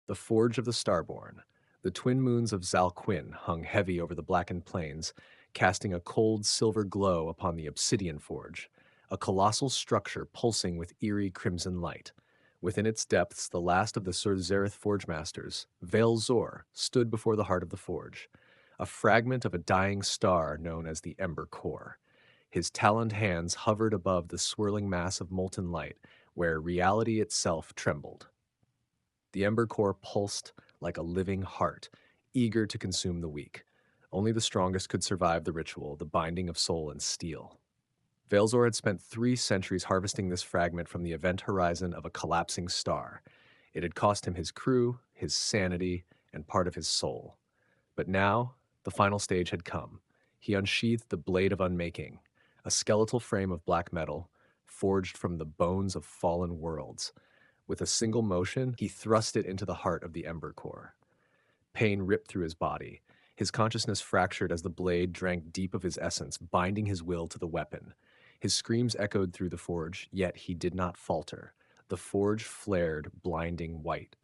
The Forge of the Starborn. The twin moons of Zalquin hung heavy over the blackened plains, casting a cold silver glow upon the obsidian forge, a colossal structure pulsing with eerie crimson light. Within its depths, the last of the Sur Zereth Forge Masters, Veil Zor, stood before the heart of the forge, a fragment of a dying star known as the Ember Core. His taloned hands hovered above the swirling mass of molten light, where reality itself trembled. The Ember Core pulsed like a living heart, eager to consume the weak. Only the strongest could survive the ritual, the binding of soul and steel. Veilzor had spent 3 centuries harvesting this fragment from the event horizon of a collapsing star. It had cost him his crew, his sanity, and part of his soul. But now, the final stage had come. He unsheathed the Blade of Unmaking, a skeletal frame of black metal, forged from the bones of fallen worlds. With a single motion, he thrust it into the heart of the Ember Core. Pain ripped through his body. His consciousness fractured as the blade drank deep of his essence, binding his will to the weapon. His screams echoed through the forge, yet he did not falter. The forge flared blinding white.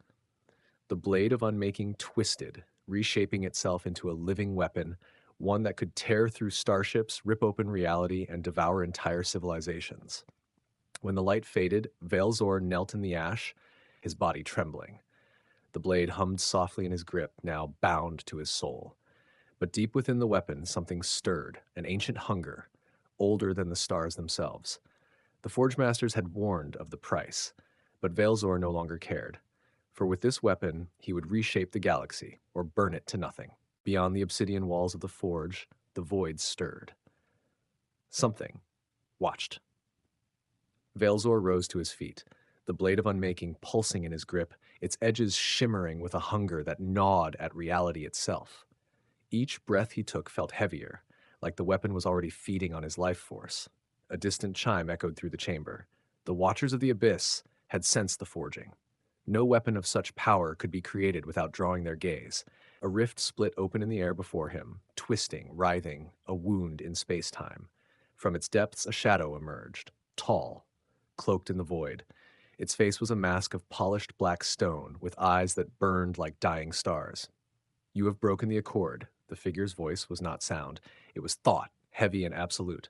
The Blade of Unmaking twisted, reshaping itself into a living weapon, one that could tear through starships, rip open reality, and devour entire civilizations. When the light faded, Veilzor knelt in the ash, his body trembling. The blade hummed softly in his grip, now bound to his soul. But deep within the weapon, something stirred, an ancient hunger, older than the stars themselves. The Forge Masters had warned of the price, but Veilzor no longer cared. For with this weapon, he would reshape the galaxy, or burn it to nothing. Beyond the obsidian walls of the forge, the void stirred. Something watched. Veilzor rose to his feet, the Blade of Unmaking pulsing in his grip, its edges shimmering with a hunger that gnawed at reality itself. Each breath he took felt heavier, like the weapon was already feeding on his life force. A distant chime echoed through the chamber. The Watchers of the Abyss had sensed the forging. No weapon of such power could be created without drawing their gaze. A rift split open in the air before him, twisting, writhing, a wound in space-time. From its depths, a shadow emerged, tall, cloaked in the void. Its face was a mask of polished black stone, with eyes that burned like dying stars. "You have broken the accord." The figure's voice was not sound. It was thought, heavy and absolute.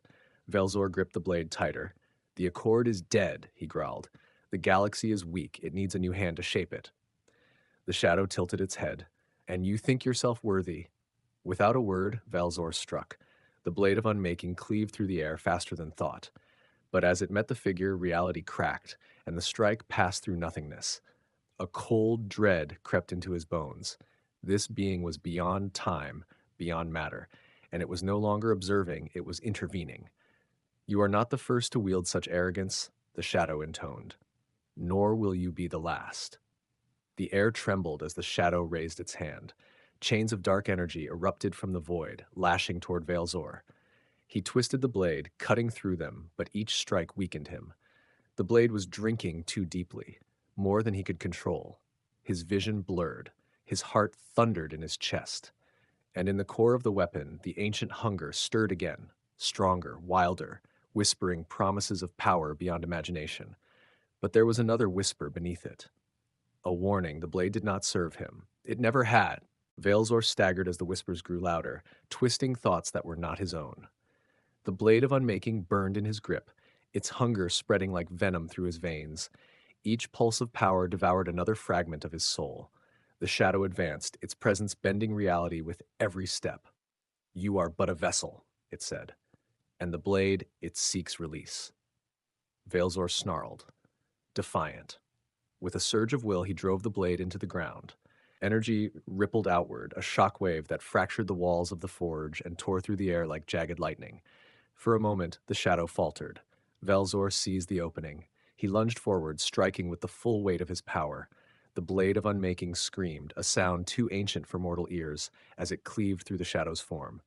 Velzor gripped the blade tighter. "The accord is dead," he growled. "The galaxy is weak. It needs a new hand to shape it." The shadow tilted its head. "And you think yourself worthy?" Without a word, Valzor struck. The Blade of Unmaking cleaved through the air faster than thought. But as it met the figure, reality cracked, and the strike passed through nothingness. A cold dread crept into his bones. This being was beyond time, beyond matter, and it was no longer observing, it was intervening. "You are not the first to wield such arrogance," the shadow intoned. "Nor will you be the last." The air trembled as the shadow raised its hand. Chains of dark energy erupted from the void, lashing toward Veilzor. He twisted the blade, cutting through them, but each strike weakened him. The blade was drinking too deeply, more than he could control. His vision blurred. His heart thundered in his chest. And in the core of the weapon, the ancient hunger stirred again, stronger, wilder, whispering promises of power beyond imagination. But there was another whisper beneath it. A warning. The blade did not serve him. It never had. Veilzor staggered as the whispers grew louder, twisting thoughts that were not his own. The Blade of Unmaking burned in his grip, its hunger spreading like venom through his veins. Each pulse of power devoured another fragment of his soul. The shadow advanced, its presence bending reality with every step. "You are but a vessel," it said, "and the blade, it seeks release." Veilzor snarled, defiant. With a surge of will, he drove the blade into the ground. Energy rippled outward, a shockwave that fractured the walls of the forge and tore through the air like jagged lightning. For a moment, the shadow faltered. Velzor seized the opening. He lunged forward, striking with the full weight of his power. The Blade of Unmaking screamed, a sound too ancient for mortal ears, as it cleaved through the shadow's form.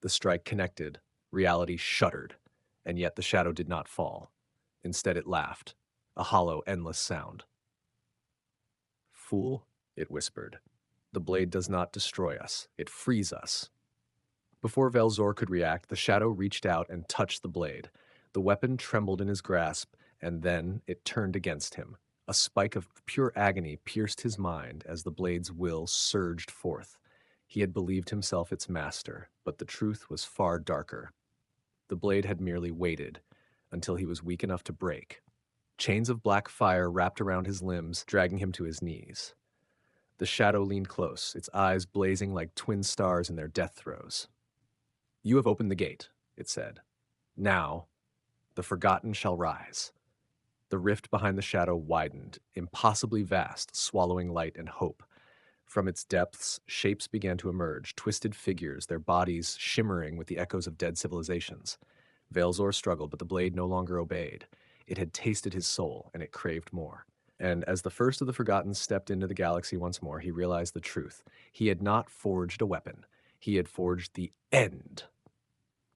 The strike connected. Reality shuddered, and yet the shadow did not fall. Instead it laughed, a hollow, endless sound. "Fool," it whispered. "The blade does not destroy us, it frees us." Before Velzor could react, the shadow reached out and touched the blade. The weapon trembled in his grasp, and then it turned against him, A spike of pure agony pierced his mind as the blade's will surged forth. He had believed himself its master, but the truth was far darker. The blade had merely waited until he was weak enough to break. Chains of black fire wrapped around his limbs, dragging him to his knees. The shadow leaned close, its eyes blazing like twin stars in their death throes. "You have opened the gate," it said. "Now, the forgotten shall rise." The rift behind the shadow widened, impossibly vast, swallowing light and hope. From its depths, shapes began to emerge, twisted figures, their bodies shimmering with the echoes of dead civilizations. Veilzor struggled, but the blade no longer obeyed. It had tasted his soul, and it craved more. And as the first of the Forgotten stepped into the galaxy once more, he realized the truth. He had not forged a weapon. He had forged the end.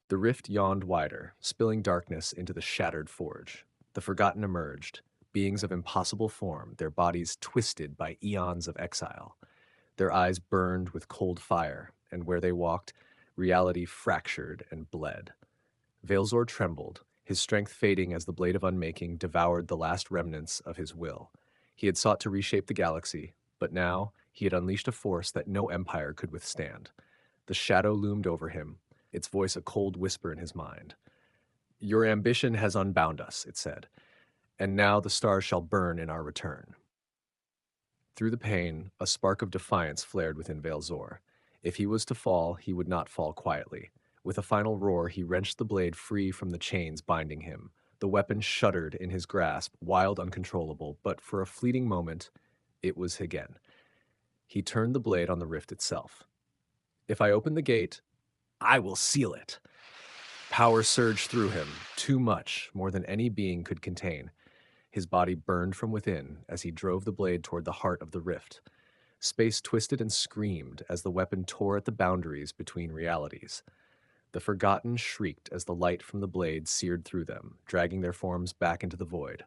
The rift yawned wider, spilling darkness into the shattered forge. The Forgotten emerged, beings of impossible form, their bodies twisted by eons of exile. Their eyes burned with cold fire, and where they walked, reality fractured and bled. Veilzor trembled, his strength fading as the Blade of Unmaking devoured the last remnants of his will. He had sought to reshape the galaxy, but now he had unleashed a force that no empire could withstand. The shadow loomed over him, its voice a cold whisper in his mind. "Your ambition has unbound us," it said, "and now the stars shall burn in our return." Through the pain, a spark of defiance flared within Veilzor. If he was to fall, he would not fall quietly. With a final roar, he wrenched the blade free from the chains binding him. The weapon shuddered in his grasp, wild, uncontrollable, but for a fleeting moment, it was again. He turned the blade on the rift itself. "If I open the gate, I will seal it." Power surged through him, too much, more than any being could contain. His body burned from within as he drove the blade toward the heart of the rift. Space twisted and screamed as the weapon tore at the boundaries between realities. The Forgotten shrieked as the light from the blade seared through them, dragging their forms back into the void.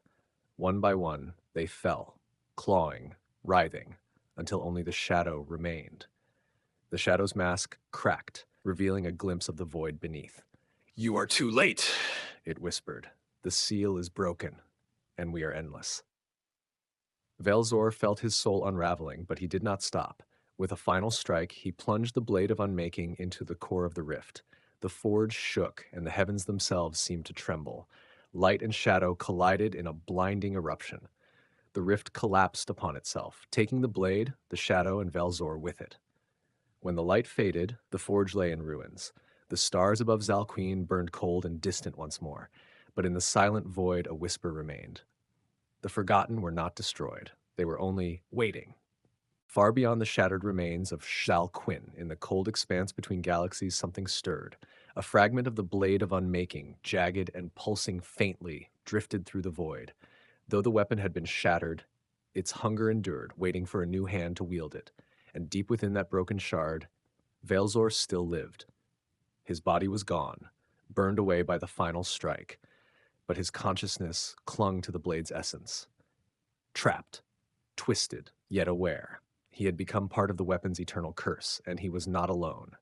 One by one, they fell, clawing, writhing, until only the shadow remained. The shadow's mask cracked, revealing a glimpse of the void beneath. "You are too late," it whispered. "The seal is broken, and we are endless." Veilzor felt his soul unraveling, but he did not stop. With a final strike, he plunged the Blade of Unmaking into the core of the rift. The forge shook, and the heavens themselves seemed to tremble. Light and shadow collided in a blinding eruption. The rift collapsed upon itself, taking the blade, the shadow, and Veilzor with it. When the light faded, the forge lay in ruins. The stars above Zalquin burned cold and distant once more, but in the silent void a whisper remained. The Forgotten were not destroyed. They were only waiting. Far beyond the shattered remains of Zalquin, in the cold expanse between galaxies, something stirred. A fragment of the Blade of Unmaking, jagged and pulsing faintly, drifted through the void. Though the weapon had been shattered, its hunger endured, waiting for a new hand to wield it. And deep within that broken shard, Veilzor still lived. His body was gone, burned away by the final strike, but his consciousness clung to the blade's essence. Trapped, twisted, yet aware, he had become part of the weapon's eternal curse, and he was not alone.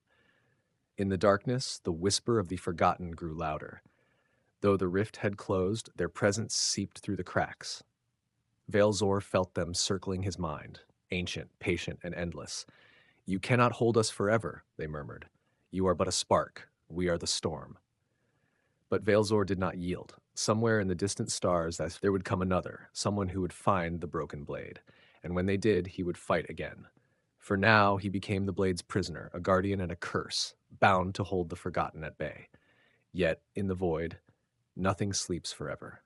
In the darkness, the whisper of the Forgotten grew louder. Though the rift had closed, their presence seeped through the cracks. Veilzor felt them circling his mind, ancient, patient, and endless. "You cannot hold us forever," they murmured. "You are but a spark. We are the storm." But Veilzor did not yield. Somewhere in the distant stars there would come another, someone who would find the broken blade. And when they did, he would fight again. For now, he became the blade's prisoner, a guardian and a curse, bound to hold the Forgotten at bay. Yet, in the void, nothing sleeps forever.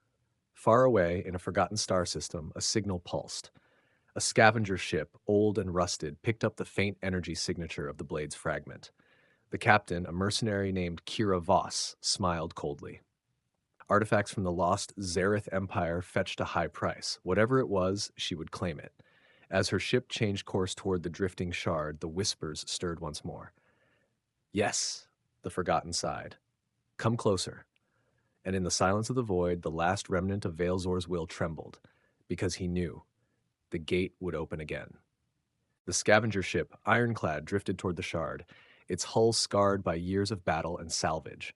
Far away, in a forgotten star system, a signal pulsed. A scavenger ship, old and rusted, picked up the faint energy signature of the blade's fragment. The captain, a mercenary named Kira Voss, smiled coldly. Artifacts from the lost Zareth Empire fetched a high price. Whatever it was, she would claim it. As her ship changed course toward the drifting shard, the whispers stirred once more. "Yes," the Forgotten sighed. "Come closer." And in the silence of the void, the last remnant of Veilzor's will trembled, because he knew the gate would open again. The scavenger ship, ironclad, drifted toward the shard, its hull scarred by years of battle and salvage.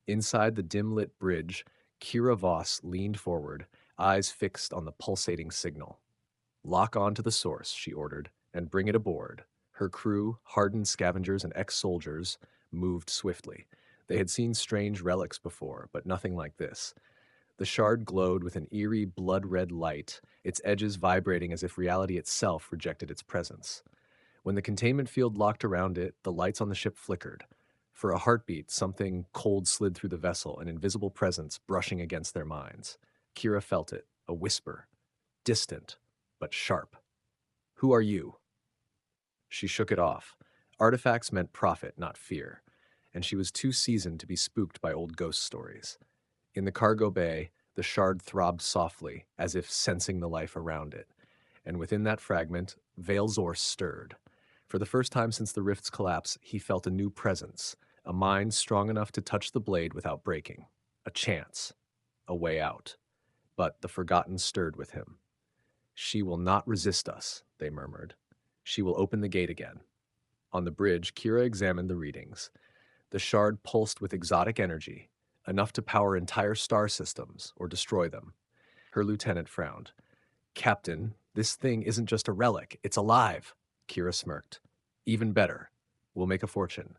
Inside the dim-lit bridge, Kira Voss leaned forward, eyes fixed on the pulsating signal. "Lock on to the source," she ordered, "and bring it aboard." Her crew, hardened scavengers and ex-soldiers, moved swiftly. They had seen strange relics before, but nothing like this. The shard glowed with an eerie, blood-red light, its edges vibrating as if reality itself rejected its presence. When the containment field locked around it, the lights on the ship flickered. For a heartbeat, something cold slid through the vessel, an invisible presence brushing against their minds. Kira felt it, a whisper, distant, but sharp. "Who are you?" She shook it off. Artifacts meant profit, not fear, and she was too seasoned to be spooked by old ghost stories. In the cargo bay, the shard throbbed softly, as if sensing the life around it, and within that fragment, Veilzor stirred. For the first time since the rift's collapse, he felt a new presence, a mind strong enough to touch the blade without breaking. A chance. A way out. But the forgotten stirred with him. "She will not resist us," they murmured. "She will open the gate again." On the bridge, Kira examined the readings. The shard pulsed with exotic energy, enough to power entire star systems or destroy them. Her lieutenant frowned. "Captain, this thing isn't just a relic, it's alive." Kira smirked. "Even better. We'll make a fortune."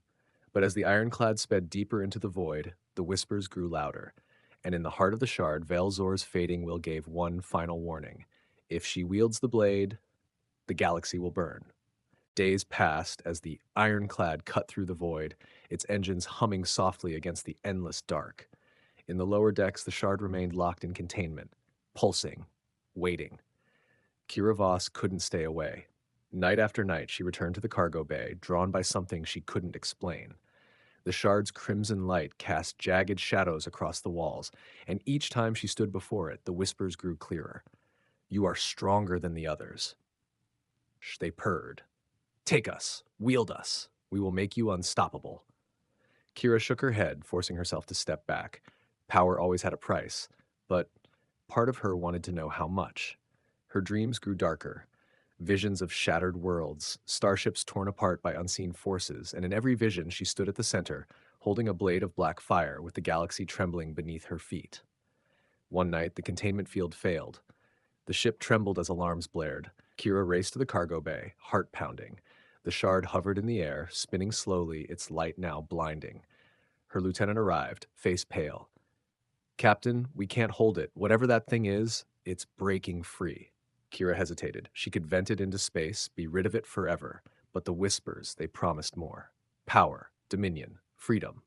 But as the ironclad sped deeper into the void, the whispers grew louder, and in the heart of the shard, Veilzor's fading will gave one final warning. If she wields the blade, the galaxy will burn. Days passed as the ironclad cut through the void, its engines humming softly against the endless dark. In the lower decks, the shard remained locked in containment, pulsing, waiting. Kira Voss couldn't stay away. Night after night, she returned to the cargo bay, drawn by something she couldn't explain. The shard's crimson light cast jagged shadows across the walls, and each time she stood before it, the whispers grew clearer. "You are stronger than the others." They purred. "Take us, wield us. We will make you unstoppable." Kira shook her head, forcing herself to step back. Power always had a price, but part of her wanted to know how much. Her dreams grew darker. Visions of shattered worlds, starships torn apart by unseen forces, and in every vision she stood at the center, holding a blade of black fire with the galaxy trembling beneath her feet. One night, the containment field failed. The ship trembled as alarms blared. Kira raced to the cargo bay, heart pounding. The shard hovered in the air, spinning slowly, its light now blinding. Her lieutenant arrived, face pale. "Captain, we can't hold it. Whatever that thing is, it's breaking free." Kira hesitated. She could vent it into space, be rid of it forever. But the whispers, they promised more. Power, dominion, freedom.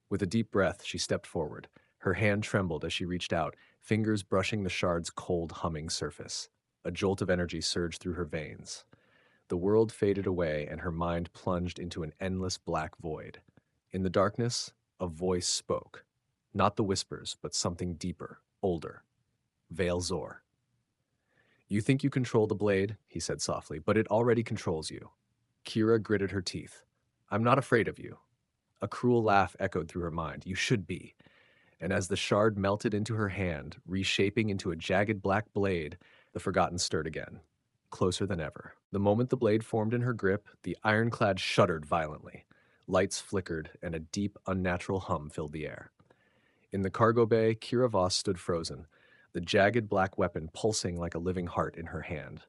With a deep breath, she stepped forward. Her hand trembled as she reached out, fingers brushing the shard's cold, humming surface. A jolt of energy surged through her veins. The world faded away, and her mind plunged into an endless black void. In the darkness, a voice spoke. Not the whispers, but something deeper, older. Veilzor. "You think you control the blade," he said softly, "but it already controls you." Kira gritted her teeth. "I'm not afraid of you." A cruel laugh echoed through her mind. "You should be." And as the shard melted into her hand, reshaping into a jagged black blade, the Forgotten stirred again, closer than ever. The moment the blade formed in her grip, the ironclad shuddered violently. Lights flickered, and a deep, unnatural hum filled the air. In the cargo bay, Kira Voss stood frozen, the jagged black weapon pulsing like a living heart in her hand.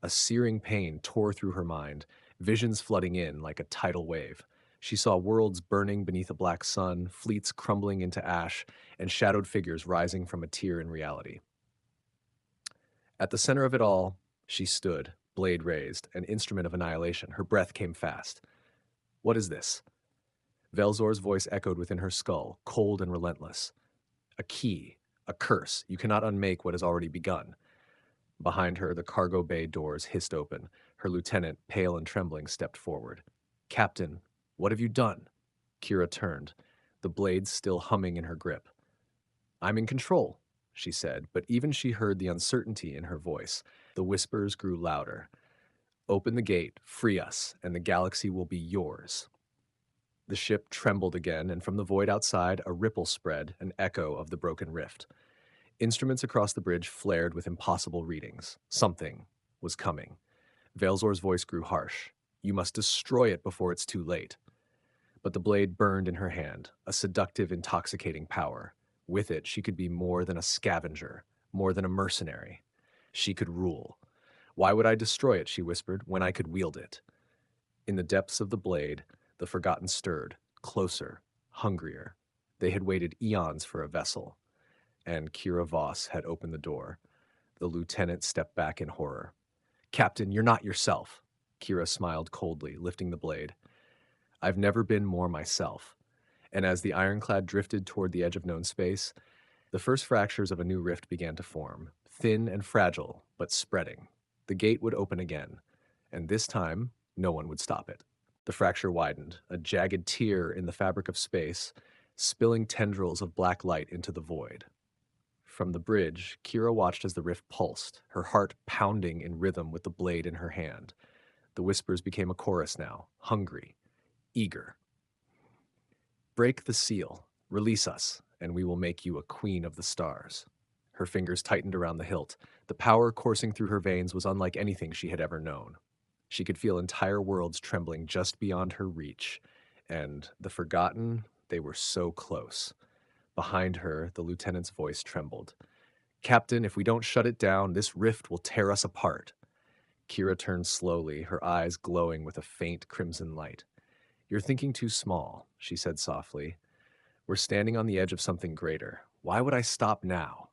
A searing pain tore through her mind, visions flooding in like a tidal wave. She saw worlds burning beneath a black sun, fleets crumbling into ash, and shadowed figures rising from a tear in reality. At the center of it all, she stood, blade raised, an instrument of annihilation. Her breath came fast. "What is this?" Velzor's voice echoed within her skull, cold and relentless. "A key, a curse. You cannot unmake what has already begun." Behind her, the cargo bay doors hissed open. Her lieutenant, pale and trembling, stepped forward. "Captain, what have you done?" Kira turned, the blade still humming in her grip. "I'm in control," she said, but even she heard the uncertainty in her voice. The whispers grew louder. "Open the gate, free us, and the galaxy will be yours." The ship trembled again, and from the void outside, a ripple spread, an echo of the broken rift. Instruments across the bridge flared with impossible readings. Something was coming. Veilzor's voice grew harsh. "You must destroy it before it's too late." But the blade burned in her hand, a seductive, intoxicating power. With it, she could be more than a scavenger, more than a mercenary. She could rule. Why would I destroy it, she whispered, when I could wield it? In the depths of the blade, the Forgotten stirred, closer, hungrier. They had waited eons for a vessel, and Kira Voss had opened the door. The lieutenant stepped back in horror. Captain, you're not yourself. Kira smiled coldly, lifting the blade. I've never been more myself. And as the ironclad drifted toward the edge of known space, the first fractures of a new rift began to form, thin and fragile, but spreading. The gate would open again, and this time, no one would stop it. The fracture widened, a jagged tear in the fabric of space, spilling tendrils of black light into the void. From the bridge, Kira watched as the rift pulsed, her heart pounding in rhythm with the blade in her hand. The whispers became a chorus now, hungry, eager. Break the seal, release us, and we will make you a queen of the stars. Her fingers tightened around the hilt. The power coursing through her veins was unlike anything she had ever known. She could feel entire worlds trembling just beyond her reach, and the Forgotten, they were so close. Behind her, the lieutenant's voice trembled. Captain, if we don't shut it down, this rift will tear us apart. Kira turned slowly, her eyes glowing with a faint crimson light. You're thinking too small, she said softly. We're standing on the edge of something greater. Why would I stop now?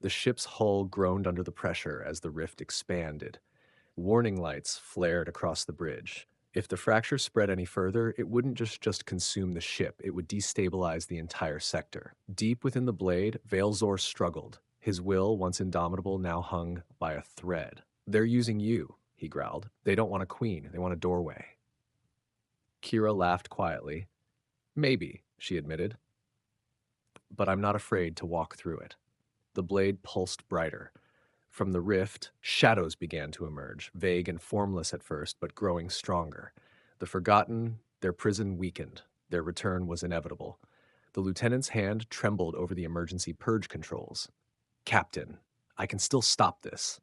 The ship's hull groaned under the pressure as the rift expanded. Warning lights flared across the bridge. If the fracture spread any further, it wouldn't just consume the ship, it would destabilize the entire sector. Deep within the blade, Veilzor struggled. His will, once indomitable, now hung by a thread. They're using you, he growled. They don't want a queen, they want a doorway. Kira laughed quietly. Maybe, she admitted. But I'm not afraid to walk through it. The blade pulsed brighter. From the rift, shadows began to emerge, vague and formless at first, but growing stronger. The Forgotten, their prison weakened. Their return was inevitable. The lieutenant's hand trembled over the emergency purge controls. Captain, I can still stop this.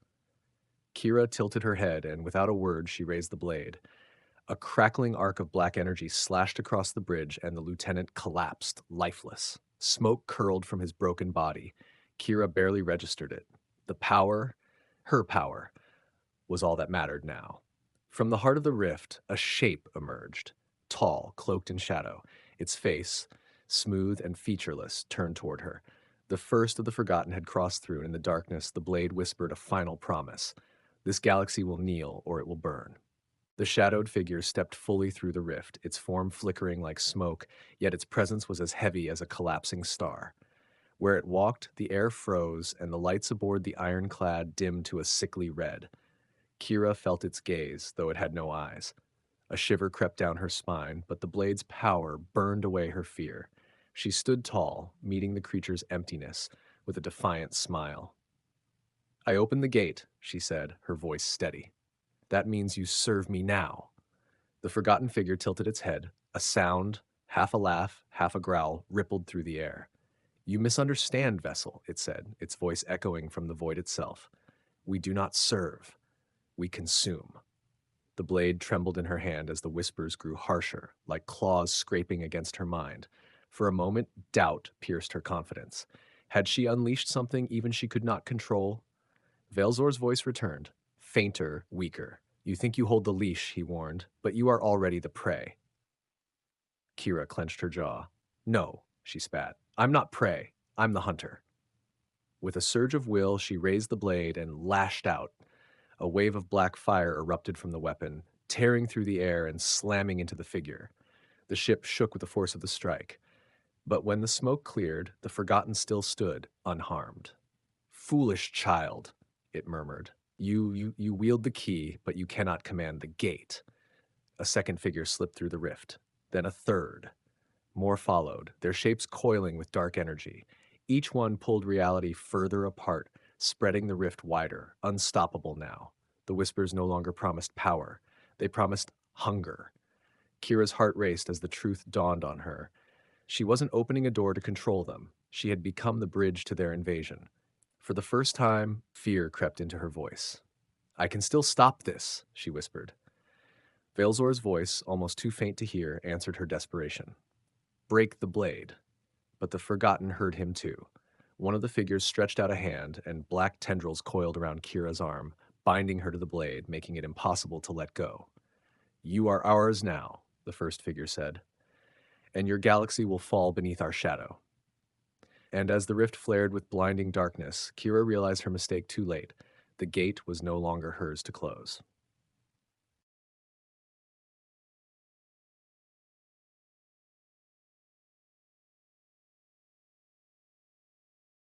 Kira tilted her head, and without a word, she raised the blade. A crackling arc of black energy slashed across the bridge, and the lieutenant collapsed, lifeless. Smoke curled from his broken body. Kira barely registered it. The power, her power, was all that mattered now. From the heart of the rift, a shape emerged, tall, cloaked in shadow. Its face, smooth and featureless, turned toward her. The first of the Forgotten had crossed through, and in the darkness, the blade whispered a final promise. This galaxy will kneel, or it will burn. The shadowed figure stepped fully through the rift, its form flickering like smoke, yet its presence was as heavy as a collapsing star. Where it walked, the air froze, and the lights aboard the ironclad dimmed to a sickly red. Kira felt its gaze, though it had no eyes. A shiver crept down her spine, but the blade's power burned away her fear. She stood tall, meeting the creature's emptiness with a defiant smile. I opened the gate, she said, her voice steady. That means you serve me now. The Forgotten figure tilted its head. A sound, half a laugh, half a growl, rippled through the air. You misunderstand, Vessel, it said, its voice echoing from the void itself. We do not serve. We consume. The blade trembled in her hand as the whispers grew harsher, like claws scraping against her mind. For a moment, doubt pierced her confidence. Had she unleashed something even she could not control? Veilzor's voice returned, fainter, weaker. You think you hold the leash, he warned, but you are already the prey. Kira clenched her jaw. No, she spat. I'm not prey. I'm the hunter. With a surge of will, she raised the blade and lashed out. A wave of black fire erupted from the weapon, tearing through the air and slamming into the figure. The ship shook with the force of the strike. But when the smoke cleared, the Forgotten still stood, unharmed. Foolish child, it murmured. You wield the key, but you cannot command the gate. A second figure slipped through the rift, then a third. More followed, their shapes coiling with dark energy. Each one pulled reality further apart, spreading the rift wider, unstoppable now. The whispers no longer promised power. They promised hunger. Kira's heart raced as the truth dawned on her. She wasn't opening a door to control them. She had become the bridge to their invasion. For the first time, fear crept into her voice. I can still stop this, she whispered. Veilzor's voice, almost too faint to hear, answered her desperation. Break the blade. but the Forgotten heard him too. One of the figures stretched out a hand, and black tendrils coiled around Kira's arm, binding her to the blade, making it impossible to let go. "You are ours now," the first figure said, "and your galaxy will fall beneath our shadow." And as the rift flared with blinding darkness, Kira realized her mistake too late. The gate was no longer hers to close.